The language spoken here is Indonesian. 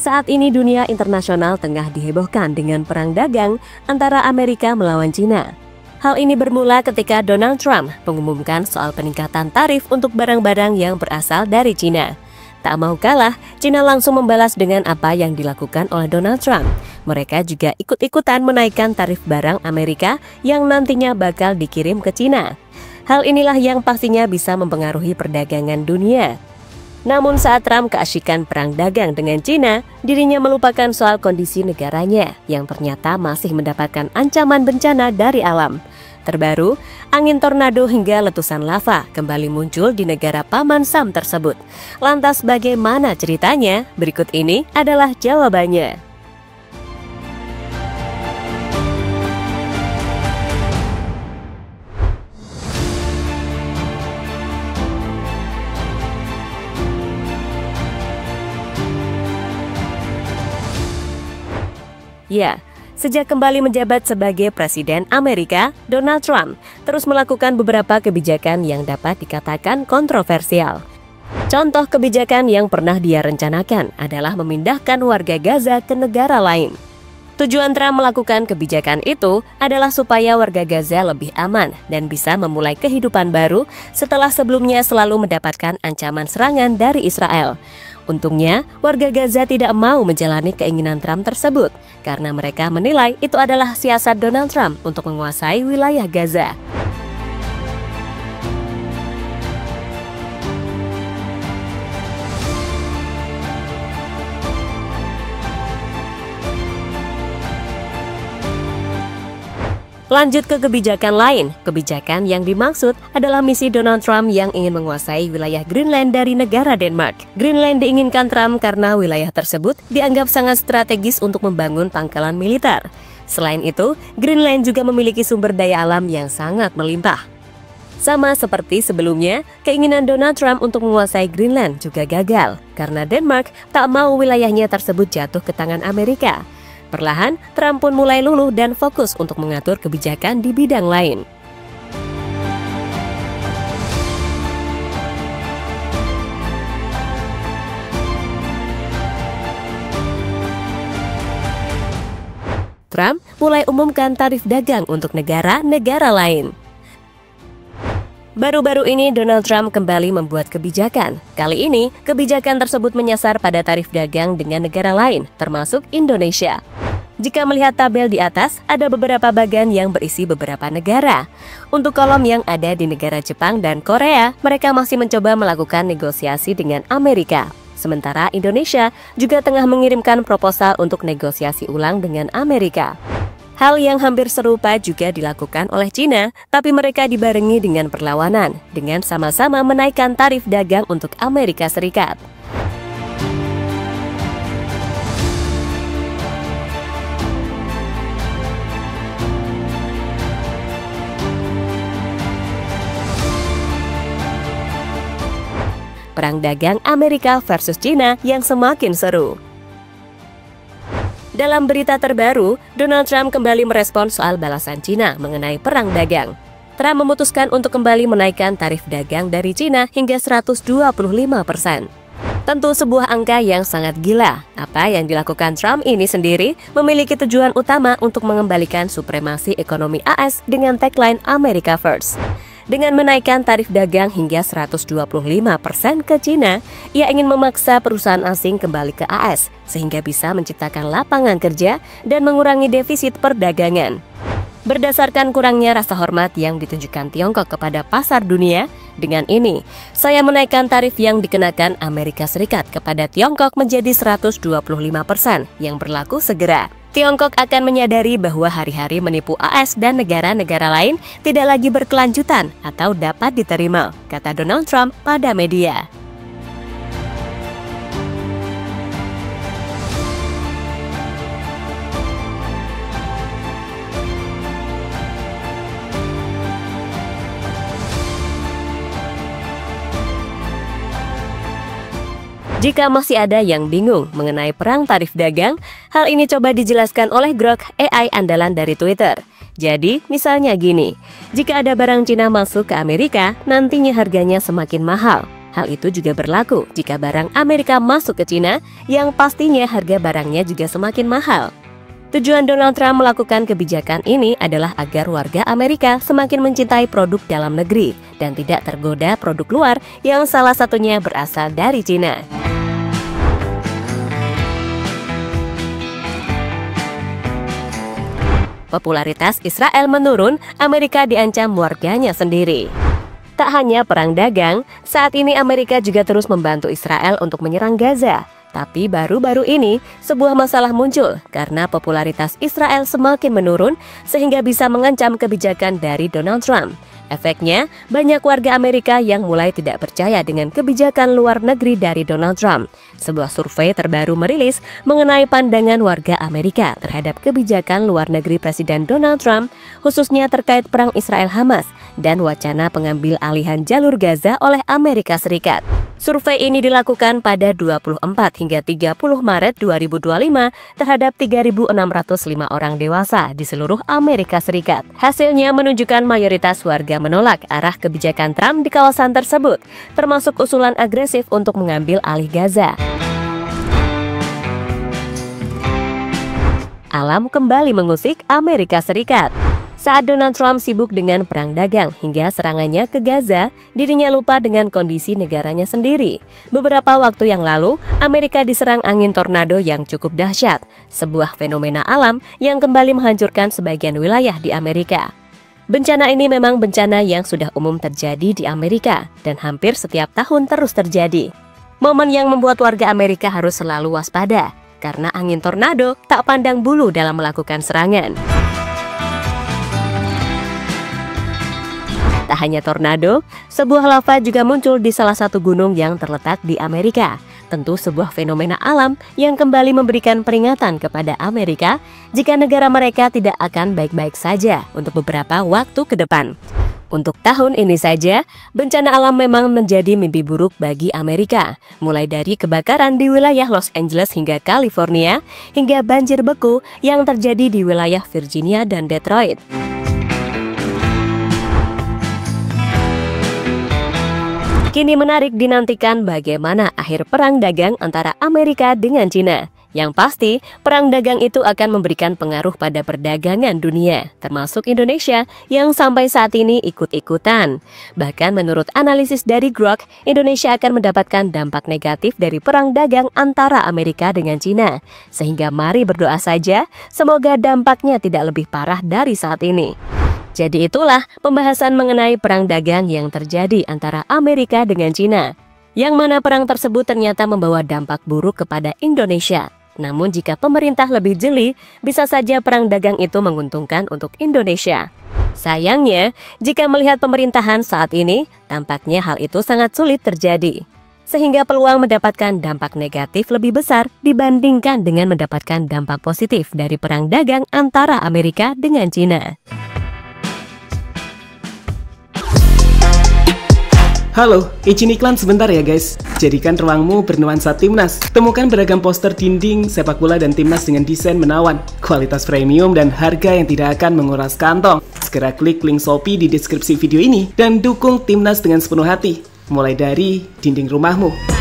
Saat ini dunia internasional tengah dihebohkan dengan perang dagang antara Amerika melawan Cina. Hal ini bermula ketika Donald Trump mengumumkan soal peningkatan tarif untuk barang-barang yang berasal dari Cina. Tak mau kalah, Cina langsung membalas dengan apa yang dilakukan oleh Donald Trump. Mereka juga ikut-ikutan menaikkan tarif barang Amerika yang nantinya bakal dikirim ke Cina. Hal inilah yang pastinya bisa mempengaruhi perdagangan dunia. Namun saat Trump keasyikan perang dagang dengan Cina, dirinya melupakan soal kondisi negaranya yang ternyata masih mendapatkan ancaman bencana dari alam. Terbaru, angin tornado hingga letusan lava kembali muncul di negara Paman Sam tersebut. Lantas bagaimana ceritanya? Berikut ini adalah jawabannya. Ya, sejak kembali menjabat sebagai Presiden Amerika, Donald Trump terus melakukan beberapa kebijakan yang dapat dikatakan kontroversial. Contoh kebijakan yang pernah dia rencanakan adalah memindahkan warga Gaza ke negara lain. Tujuan Trump melakukan kebijakan itu adalah supaya warga Gaza lebih aman dan bisa memulai kehidupan baru setelah sebelumnya selalu mendapatkan ancaman serangan dari Israel. Untungnya, warga Gaza tidak mau menjalani keinginan Trump tersebut karena mereka menilai itu adalah siasat Donald Trump untuk menguasai wilayah Gaza. Lanjut ke kebijakan lain. Kebijakan yang dimaksud adalah misi Donald Trump yang ingin menguasai wilayah Greenland dari negara Denmark. Greenland diinginkan Trump karena wilayah tersebut dianggap sangat strategis untuk membangun pangkalan militer. Selain itu, Greenland juga memiliki sumber daya alam yang sangat melimpah. Sama seperti sebelumnya, keinginan Donald Trump untuk menguasai Greenland juga gagal karena Denmark tak mau wilayahnya tersebut jatuh ke tangan Amerika. Perlahan, Trump pun mulai luluh dan fokus untuk mengatur kebijakan di bidang lain. Trump mulai umumkan tarif dagang untuk negara-negara lain. Baru-baru ini Donald Trump kembali membuat kebijakan. Kali ini, kebijakan tersebut menyasar pada tarif dagang dengan negara lain, termasuk Indonesia. Jika melihat tabel di atas, ada beberapa bagan yang berisi beberapa negara. Untuk kolom yang ada di negara Jepang dan Korea, mereka masih mencoba melakukan negosiasi dengan Amerika. Sementara Indonesia juga tengah mengirimkan proposal untuk negosiasi ulang dengan Amerika. Hal yang hampir serupa juga dilakukan oleh Cina, tapi mereka dibarengi dengan perlawanan, dengan sama-sama menaikkan tarif dagang untuk Amerika Serikat. Perang dagang Amerika versus Cina yang semakin seru. Dalam berita terbaru, Donald Trump kembali merespons soal balasan Cina mengenai perang dagang. Trump memutuskan untuk kembali menaikkan tarif dagang dari Cina hingga 125%. Tentu sebuah angka yang sangat gila. Apa yang dilakukan Trump ini sendiri memiliki tujuan utama untuk mengembalikan supremasi ekonomi AS dengan tagline America First. Dengan menaikkan tarif dagang hingga 125% ke Cina, ia ingin memaksa perusahaan asing kembali ke AS sehingga bisa menciptakan lapangan kerja dan mengurangi defisit perdagangan. Berdasarkan kurangnya rasa hormat yang ditunjukkan Tiongkok kepada pasar dunia, dengan ini, saya menaikkan tarif yang dikenakan Amerika Serikat kepada Tiongkok menjadi 125% yang berlaku segera. Tiongkok akan menyadari bahwa hari-hari menipu AS dan negara-negara lain tidak lagi berkelanjutan atau dapat diterima, kata Donald Trump pada media. Jika masih ada yang bingung mengenai perang tarif dagang, hal ini coba dijelaskan oleh Grok, AI andalan dari Twitter. Jadi, misalnya gini, jika ada barang Cina masuk ke Amerika, nantinya harganya semakin mahal. Hal itu juga berlaku jika barang Amerika masuk ke Cina, yang pastinya harga barangnya juga semakin mahal. Tujuan Donald Trump melakukan kebijakan ini adalah agar warga Amerika semakin mencintai produk dalam negeri dan tidak tergoda produk luar yang salah satunya berasal dari Cina. Popularitas Israel menurun, Amerika diancam warganya sendiri. Tak hanya perang dagang, saat ini Amerika juga terus membantu Israel untuk menyerang Gaza. Tapi baru-baru ini, sebuah masalah muncul karena popularitas Israel semakin menurun sehingga bisa mengancam kebijakan dari Donald Trump. Efeknya, banyak warga Amerika yang mulai tidak percaya dengan kebijakan luar negeri dari Donald Trump. Sebuah survei terbaru merilis mengenai pandangan warga Amerika terhadap kebijakan luar negeri Presiden Donald Trump, khususnya terkait perang Israel-Hamas dan wacana pengambil alihan jalur Gaza oleh Amerika Serikat. Survei ini dilakukan pada 24 hingga 30 Maret 2025 terhadap 3.605 orang dewasa di seluruh Amerika Serikat. Hasilnya menunjukkan mayoritas warga menolak arah kebijakan Trump di kawasan tersebut, termasuk usulan agresif untuk mengambil alih Gaza. Alam kembali mengusik Amerika Serikat. Saat Donald Trump sibuk dengan perang dagang hingga serangannya ke Gaza, dirinya lupa dengan kondisi negaranya sendiri. Beberapa waktu yang lalu, Amerika diserang angin tornado yang cukup dahsyat, sebuah fenomena alam yang kembali menghancurkan sebagian wilayah di Amerika. Bencana ini memang bencana yang sudah umum terjadi di Amerika dan hampir setiap tahun terus terjadi. Momen yang membuat warga Amerika harus selalu waspada, karena angin tornado tak pandang bulu dalam melakukan serangan. Tak hanya tornado, sebuah lava juga muncul di salah satu gunung yang terletak di Amerika. Tentu sebuah fenomena alam yang kembali memberikan peringatan kepada Amerika jika negara mereka tidak akan baik-baik saja untuk beberapa waktu ke depan. Untuk tahun ini saja, bencana alam memang menjadi mimpi buruk bagi Amerika. Mulai dari kebakaran di wilayah Los Angeles hingga California, hingga banjir beku yang terjadi di wilayah Virginia dan Detroit. Kini menarik dinantikan bagaimana akhir perang dagang antara Amerika dengan Cina. Yang pasti, perang dagang itu akan memberikan pengaruh pada perdagangan dunia, termasuk Indonesia yang sampai saat ini ikut-ikutan. Bahkan menurut analisis dari Grok, Indonesia akan mendapatkan dampak negatif dari perang dagang antara Amerika dengan Cina. Sehingga mari berdoa saja, semoga dampaknya tidak lebih parah dari saat ini. Jadi itulah pembahasan mengenai perang dagang yang terjadi antara Amerika dengan Cina, yang mana perang tersebut ternyata membawa dampak buruk kepada Indonesia. Namun jika pemerintah lebih jeli, bisa saja perang dagang itu menguntungkan untuk Indonesia. Sayangnya, jika melihat pemerintahan saat ini, tampaknya hal itu sangat sulit terjadi. Sehingga peluang mendapatkan dampak negatif lebih besar dibandingkan dengan mendapatkan dampak positif dari perang dagang antara Amerika dengan Cina. Halo, izin iklan sebentar ya guys. Jadikan ruangmu bernuansa timnas. Temukan beragam poster dinding, sepak bola dan timnas dengan desain menawan, kualitas premium dan harga yang tidak akan menguras kantong. Segera klik link Shopee di deskripsi video ini dan dukung timnas dengan sepenuh hati. Mulai dari dinding rumahmu.